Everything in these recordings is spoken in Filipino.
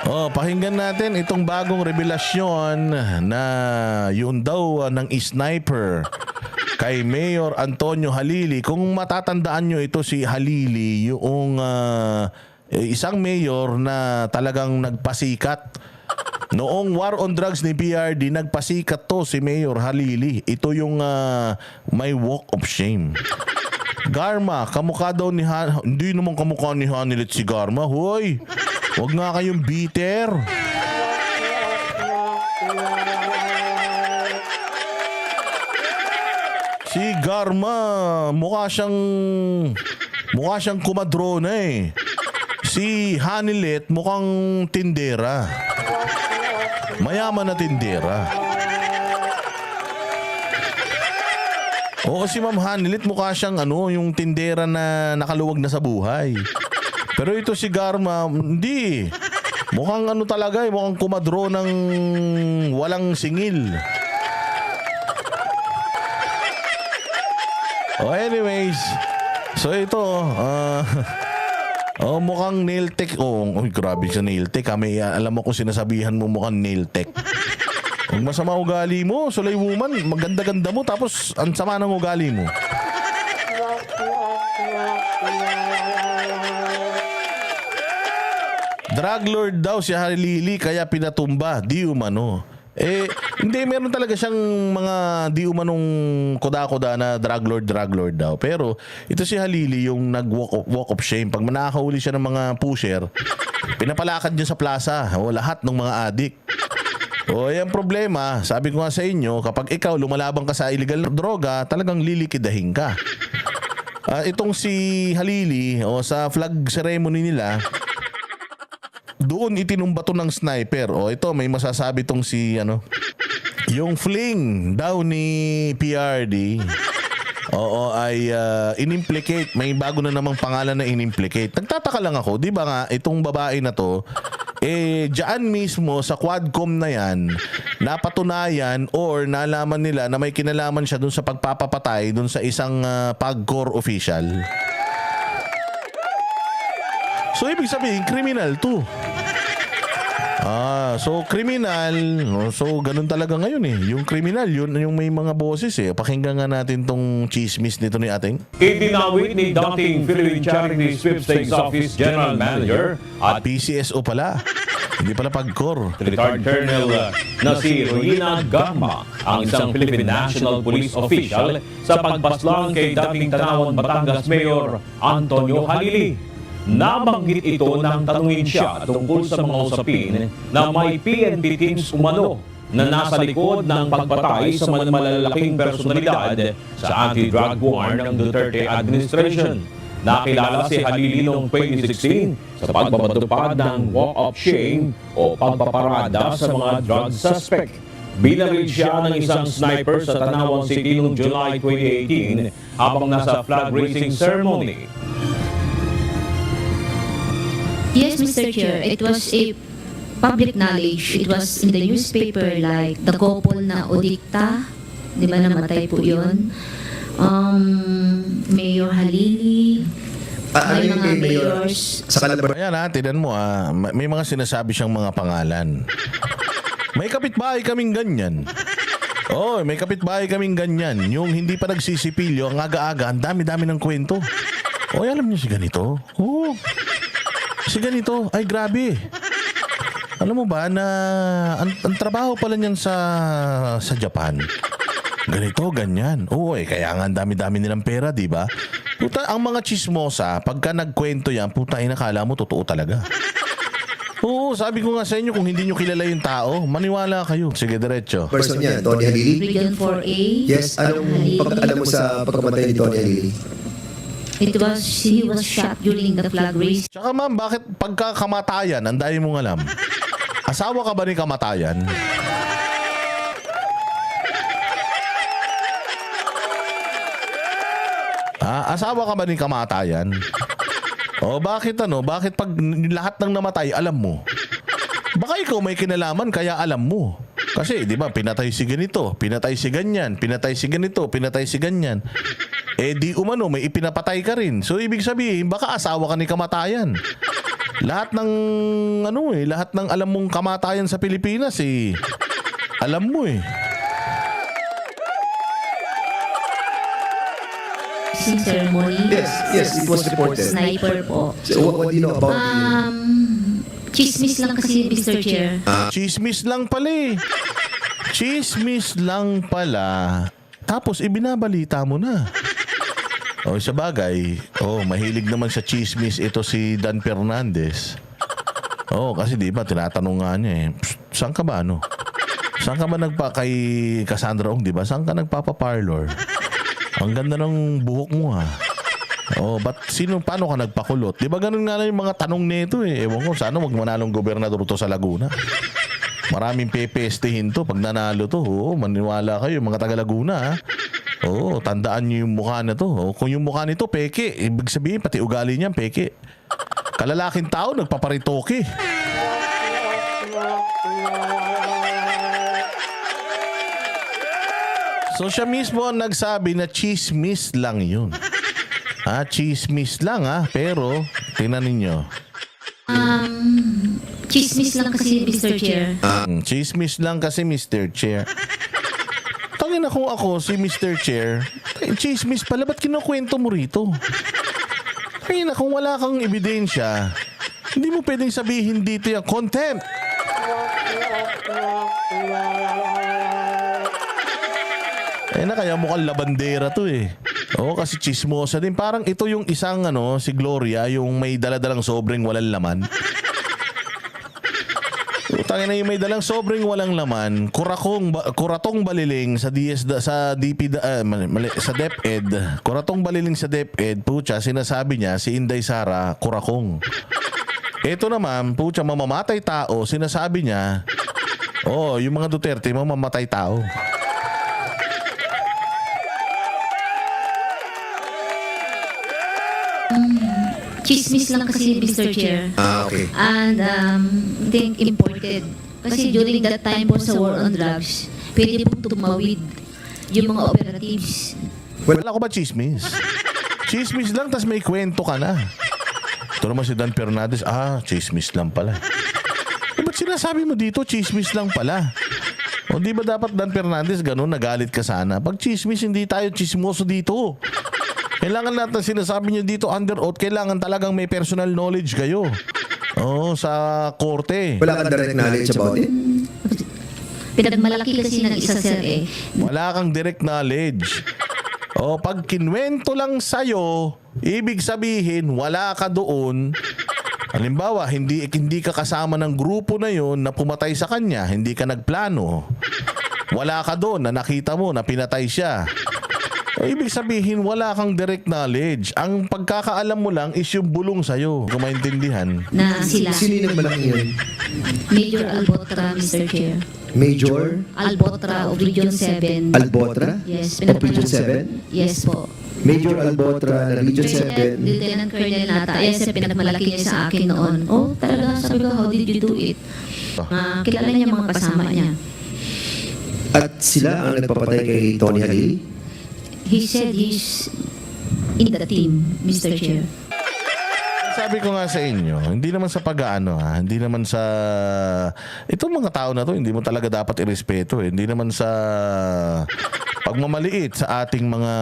Oh, pakinggan natin itong bagong revelasyon na yun daw ng sniper kay Mayor Antonio Halili. Kung matatandaan nyo, ito si Halili, yung isang mayor na talagang nagpasikat. Noong war on drugs ni PRD, nagpasikat to si Mayor Halili. Ito yung may walk of shame. Garma, kamukha daw ni hindi naman kamukha ni Hanilet si Garma. Hoy, huwag nga kayong bitter. Si Garma, mukha siyang kumadrona eh. Si Hanilet mukhang tindera. Mayaman na tindera. Oo, si Ma'am Hanilet mukha siyang yung tindera na nakaluwag na sa buhay. Pero ito si Garma, hindi. Mukhang talaga eh, mukhang kumadro ng walang singil. Oh, anyways. So ito, mukhang nail tech. Grabe sa nail tech. Alam mo kung sinasabihan mo mukhang nail tech. Huwag masama ugali mo, Sulay woman. Maganda-ganda mo, tapos ang sama ng ugali mo. Drug lord daw si Halili kaya pinatumba. Di umano. Hindi, meron talaga siyang mga di umanong koda-koda na drug lord daw. Pero ito si Halili yung nag-walk of shame. Pag nakakahuli siya ng mga pusher, pinapalakad niya sa plaza. Lahat ng mga adik. Yung problema, sabi ko nga sa inyo, kapag ikaw lumalabang ka sa illegal na droga, talagang lilikidahin ka. Itong si Halili, sa flag ceremony nila, doon itinumba to ng sniper. Ito, may masasabi tong si, yung fling daw ni PRD, ay inimplicate. May bago na namang pangalan na inimplicate. Nagtataka lang ako, di ba nga, itong babae na to, diyan mismo sa Quadcom na yan, napatunayan or nalaman nila na may kinalaman siya dun sa pagpapapatay dun sa isang PAGCOR official. So ibig sabihin, criminal to. So criminal, so ganun talaga ngayon eh. Yung criminal, yun yung may mga boses eh. Pakinggan nga natin tong chismis nito ni ating. Idinawit ni dating Philippine Charity Sweepstakes Office General Manager at PCSO pala. Hindi pala PAGCOR. Retired Colonel na si Royina Gama, ang isang Philippine National Police official sa pagpaslang kay dating Tanawan Batangas Mayor Antonio Halili. Nabanggit ito nang tanungin siya tungkol sa mga usapin na may PNP teams umano na nasa likod ng pagpatay sa malalaking personalidad sa anti-drug war ng Duterte administration. Nakilala si Halili noong 2016 sa pagbabatupad ng Walk of Shame o pagpaparada sa mga drug suspect. Binaril siya ng isang sniper sa Tanawan City noong July 2018 habang nasa flag raising ceremony. Yes, Mr. Chair, it was a public knowledge. It was in the newspaper like the couple na Odikta, di ba namatay po yun? Mayor Halili, may mga mayors. Sa Calabar. Ayan tinan mo may mga sinasabi siyang mga pangalan. May kapitbahay kaming ganyan. May kapitbahay kaming ganyan. Yung hindi pa nagsisipilyo, ang aga-aga, ang dami-dami ng kwento. Alam niyo si ganito? Si ganito, ay grabe. Alam mo ba na ang trabaho pala niyan sa Japan. Ganito, ganyan. Kaya nga ang dami-dami nilang pera, di ba? Puta, ang mga chismosa, pagka nagkwento yan, puta, inakala mo totoo talaga. Sabi ko nga sa inyo, kung hindi nyo kilala yung tao, maniwala kayo. Sige, diretso. Person niya, Tony Halili. Region 4A. Yes, anong pagkakalam mo sa pagkamatay ni Tony Halili? He was shot during the flag race. Tsaka ma'am, bakit pagka kamatayan, ang dami mong alam? Asawa ka ba ni kamatayan? Asawa ka ba ni kamatayan? Bakit pag lahat ng namatay, alam mo? Baka ikaw may kinalaman, kaya alam mo. Kasi, di ba, pinatay si ganito, pinatay si ganyan, pinatay si ganito, pinatay si ganyan. Di umano, may ipinapatay ka rin. So, ibig sabihin, baka asawa ka ni kamatayan. Lahat ng lahat ng alam mong kamatayan sa Pilipinas alam mo ceremony. Yes, it was reported. Sniper po. So, what do you know about Chismis lang kasi, Mr. Chair. Chismis lang pala Chismis lang pala. Tapos ibinabalita mo na. Sa bagay, mahilig naman sa chismis ito si Dan Fernandez. Kasi di ba tinatanong nga niya saan ka ba Saan ka ba kay Cassandra Ong, di ba? Saan ka nagpapa-parlor? Ang ganda ng buhok mo paano ka nagpakulot? Di ba ganun nga lang yung mga tanong nito Ewan ko, sana wag manalong gobernador to sa Laguna. Maraming pepestehin to pag nanalo to. Maniwala kayo mga taga Laguna tandaan niyo yung mukha na to. Kung yung mukha nito peke, ibig sabihin pati ugali niyan peke. Kalalaking tao nagpaparitoke. So siya mismo ang nagsabi na chismis lang yun. Chismis lang pero tingnan ninyo. Chismis lang kasi, Mr. Chair. Chismis lang kasi, Mr. Chair. Tangin na kung ako si Mr. Chair, chismis pala, ba't kinukwento mo rito? Tangin na kung wala kang ebidensya, hindi mo pwedeng sabihin dito yung contempt. Kaya mukhang labandera to kasi chismosa din. Parang ito yung isang si Gloria, yung may daladalang sobrang walang laman. Tangin na yung may dalang sobrang walang laman, kuratong baliling sa sa DepEd. Kuratong baliling sa DepEd, sinasabi niya si Inday Sara kurakong. Ito naman, mamamatay tao, sinasabi niya, yung mga Duterte mamamatay tao. Chismis lang kasi, Mr. Chair. Okay. And think imported. Kasi during that time po sa war on drugs, pwede pong tumawid yung mga operatives. Wala ko ba chismis? Chismis lang, tas may kwento ka na. Ito naman si Dan Fernandez, chismis lang pala. Ba't sinasabi mo dito, chismis lang pala? Di ba dapat Dan Fernandez ganun, nagalit ka sana? Pag chismis, hindi tayo chismoso dito. Kailangan lahat ng sinasabi niyo dito under oath, kailangan talagang may personal knowledge kayo. Sa korte. Wala kang direct knowledge about it? Pinagmalaki kasi ng isa, sir Wala kang direct knowledge. Pag kinwento lang sa'yo, ibig sabihin, wala ka doon. Halimbawa, hindi ka kasama ng grupo na yon na pumatay sa kanya, hindi ka nagplano. Wala ka doon na nakita mo na pinatay siya. Ibig sabihin, wala kang direct knowledge. Ang pagkakaalam mo lang is yung bulong sa'yo. Kung maintindihan. Na sila. Sino yung malaki yun? Major Albotra, Mr. Chair. Major? Albotra of Region 7. Albotra? Yes. Of Region 7? Yes po. Major Albotra na Region 7? Lieutenant Colonel Nata. Yes, pinagmalaki niya sa akin noon. Talaga, sabi ko, how did you do it? Kilala niya mga kasama niya. At sila ang nagpapatay kay Tony Halili? He said he's in the team, Mr. Chair. Sabi ko nga sa inyo, hindi naman sa pag-aano hindi naman sa itong mga tao na to, hindi mo talaga dapat irespeto Hindi naman sa pagmamaliit sa ating mga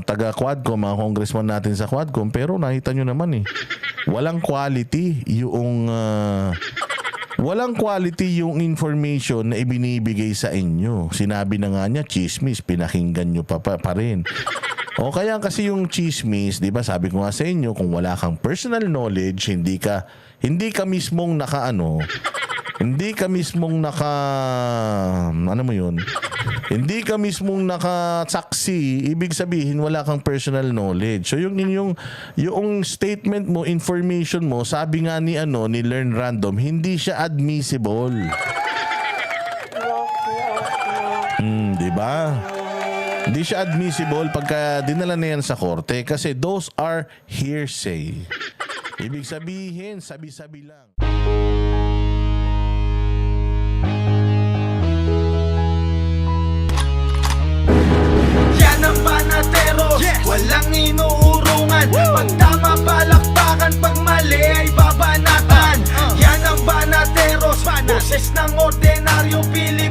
taga-Quadcom, mga congressman natin sa Quadcom, pero nakita nyo naman walang quality yung information na ibinibigay sa inyo. Sinabi na nga niya, chismis, pinakinggan nyo pa rin. Kaya kasi yung chismis, di ba, sabi ko nga sa inyo, kung wala kang personal knowledge, hindi ka mismong hindi ka mismong nakasaksi, ibig sabihin wala kang personal knowledge. So yung statement mo, information mo, sabi nga ni Learn Random, hindi siya admissible. Di ba? Hindi siya admissible pagka dinala na yan sa korte kasi those are hearsay. Ibig sabihin, sabi-sabi lang. Yan ang panatero, walang inuurungan. Pag tama palakpakan, pag mali ay babanatan. ng ordinaryong Pilipino